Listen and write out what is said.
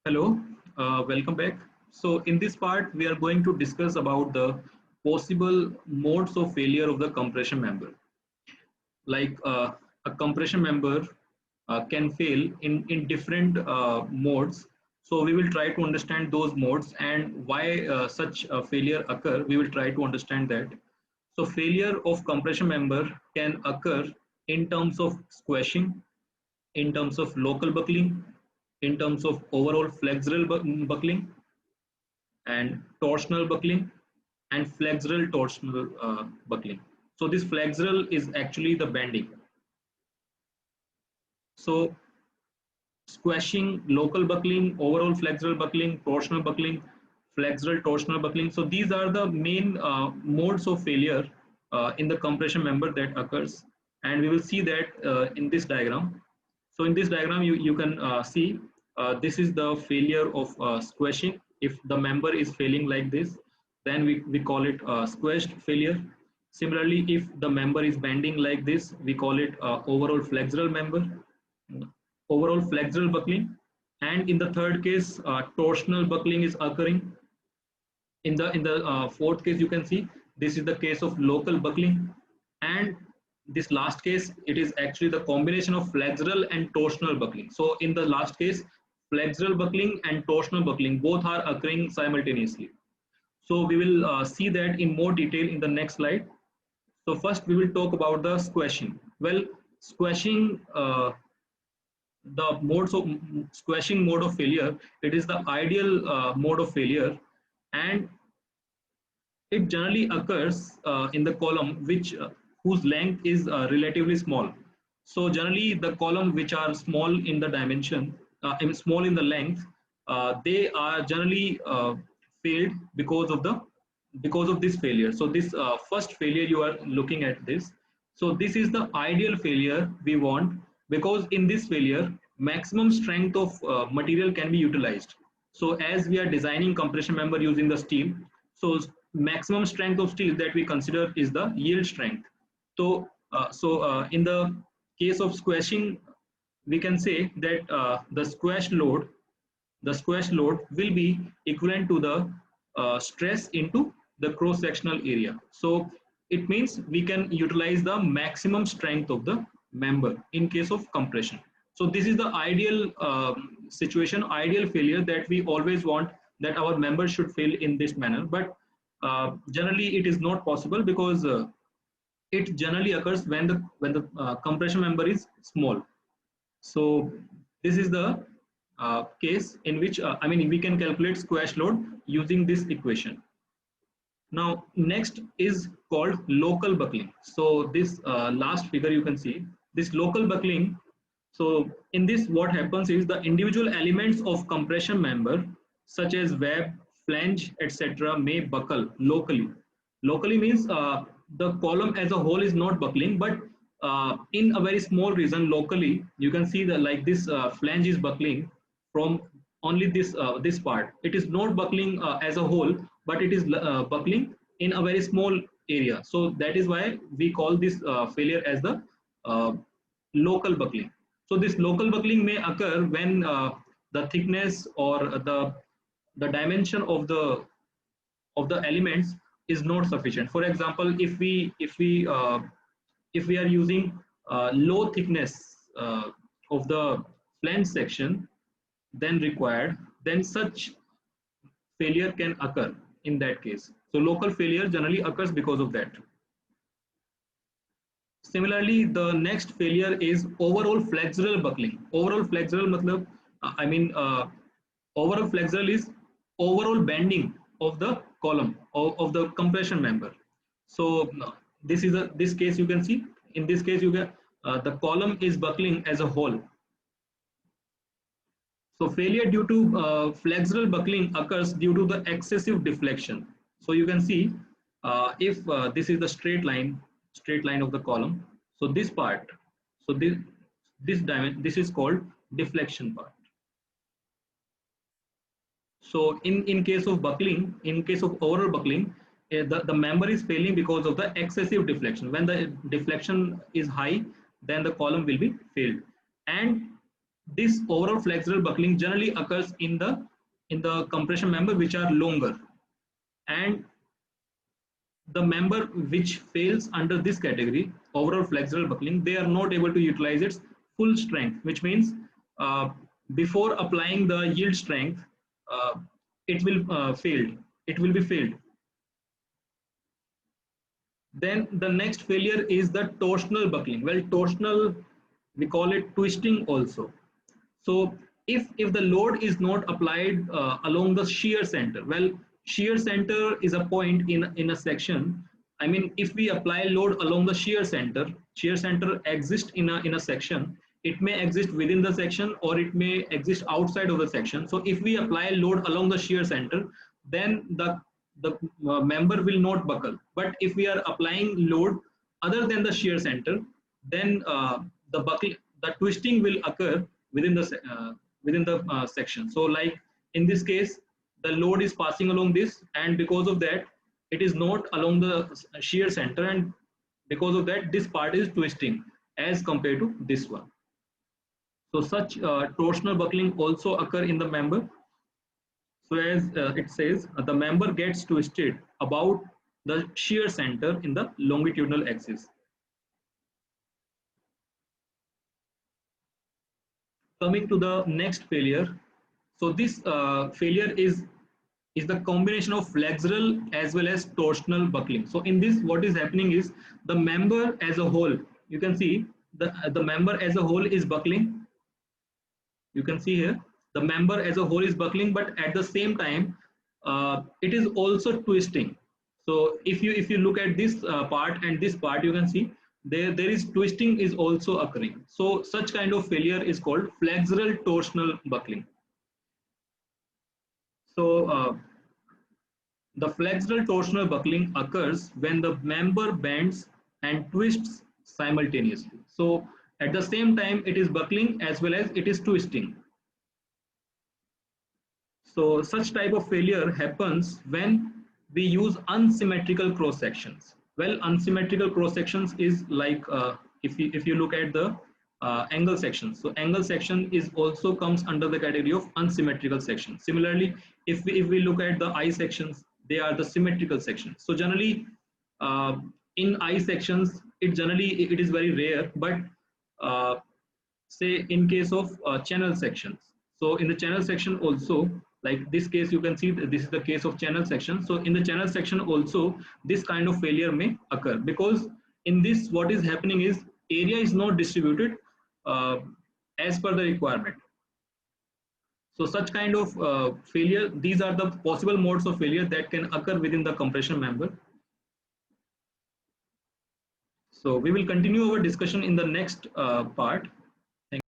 Hello, welcome back. So in this part, we are going to discuss about the possible modes of failure of the compression member. Like a compression member can fail in different modes. So we will try to understand those modes and why such a failure occur. We will try to understand that. So failure of compression member can occur in terms of squashing, in terms of local buckling, in terms of overall flexural buckling, and torsional buckling and flexural torsional buckling. So this flexural is actually the bending. So squashing, local buckling, overall flexural buckling, torsional buckling, flexural torsional buckling. So these are the main modes of failure in the compression member that occurs. And we will see that in this diagram. So in this diagram, you can see this is the failure of squashing. If the member is failing like this, then we call it squashed failure. Similarly, if the member is bending like this, we call it overall flexural member, overall flexural buckling. And in the third case, torsional buckling is occurring. In the fourth case, you can see this is the case of local buckling, and this last case, it is actually the combination of flexural and torsional buckling. So in the last case, flexural buckling and torsional buckling both are occurring simultaneously. So we will see that in more detail in the next slide. So first we will talk about the squashing. Well, squashing, the modes of squashing mode of failure, it is the ideal mode of failure, and it generally occurs in the column which whose length is relatively small. So generally the column which are small in the dimension, small in the length, they are generally failed because of this failure. So this first failure you are looking at this. So this is the ideal failure we want, because in this failure maximum strength of material can be utilized. So as we are designing compression member using the steel, so maximum strength of steel that we consider is the yield strength. So in the case of squashing, we can say that the squash load will be equivalent to the stress into the cross sectional area. So it means we can utilize the maximum strength of the member in case of compression. So this is the ideal situation, ideal failure that we always want, that our member should fail in this manner. But generally it is not possible, because it generally occurs when the compression member is small. So this is the case in which we can calculate squash load using this equation. Now next is called local buckling. So this last figure you can see this local buckling. So in this, what happens is the individual elements of compression member such as web, flange, etc. may buckle locally. Locally means the column as a whole is not buckling, but in a very small region locally, you can see that like this flange is buckling from only this part. It is not buckling as a whole, but it is buckling in a very small area. So that is why we call this failure as the uh, local buckling. So this local buckling may occur when the thickness or the dimension of the elements is not sufficient. For example, if we are using low thickness of the flange section than required, then such failure can occur in that case. So local failure generally occurs because of that. Similarly, the next failure is overall flexural buckling. Overall flexural matlab, overall flexural is overall bending of the column of the compression member. So this case you can see. In this case, you get the column is buckling as a whole. So failure due to flexural buckling occurs due to the excessive deflection. So you can see if this is the straight line of the column. So this part, so this is called deflection part. So in case of buckling, in case of overall buckling, the member is failing because of the excessive deflection. When the deflection is high, then the column will be failed. And this overall flexural buckling generally occurs in the compression member which are longer, and the member which fails under this category, overall flexural buckling, they are not able to utilize its full strength, which means uh, before applying the yield strength, uh, it will failed. It will be failed. Then the next failure is the torsional buckling. Well, torsional, we call it twisting also. So if the load is not applied along the shear center, well, shear center is a point in a section. I mean, if we apply load along the shear center exists in a section. It may exist within the section or it may exist outside of the section. So if we apply load along the shear center, then the member will not buckle. But if we are applying load other than the shear center, then the twisting will occur within the section. So like in this case, the load is passing along this, and because of that, it is not along the shear center, and because of that, this part is twisting as compared to this one. So such torsional buckling also occur in the member. So as it says, the member gets twisted about the shear center in the longitudinal axis. Coming to the next failure. So this failure is the combination of flexural as well as torsional buckling. So in this, what is happening is the member as a whole, you can see the member as a whole is buckling. You can see here the member as a whole is buckling, but at the same time, it is also twisting. So if you look at this part and this part, you can see there is twisting is also occurring. So such kind of failure is called flexural torsional buckling. So the flexural torsional buckling occurs when the member bends and twists simultaneously. So at the same time, it is buckling as well as it is twisting. So such type of failure happens when we use unsymmetrical cross sections. Well, unsymmetrical cross sections is like if you look at the angle section. So angle section is also comes under the category of unsymmetrical section. Similarly, if we look at the eye sections, they are the symmetrical sections. So generally, in eye sections, it is very rare, but uh, say in case of channel sections. So in the channel section also, like this case, you can see this is the case of channel section. So in the channel section also, this kind of failure may occur, because in this, what is happening is area is not distributed uh, as per the requirement. So such kind of failure, these are the possible modes of failure that can occur within the compression member. So we will continue our discussion in the next part.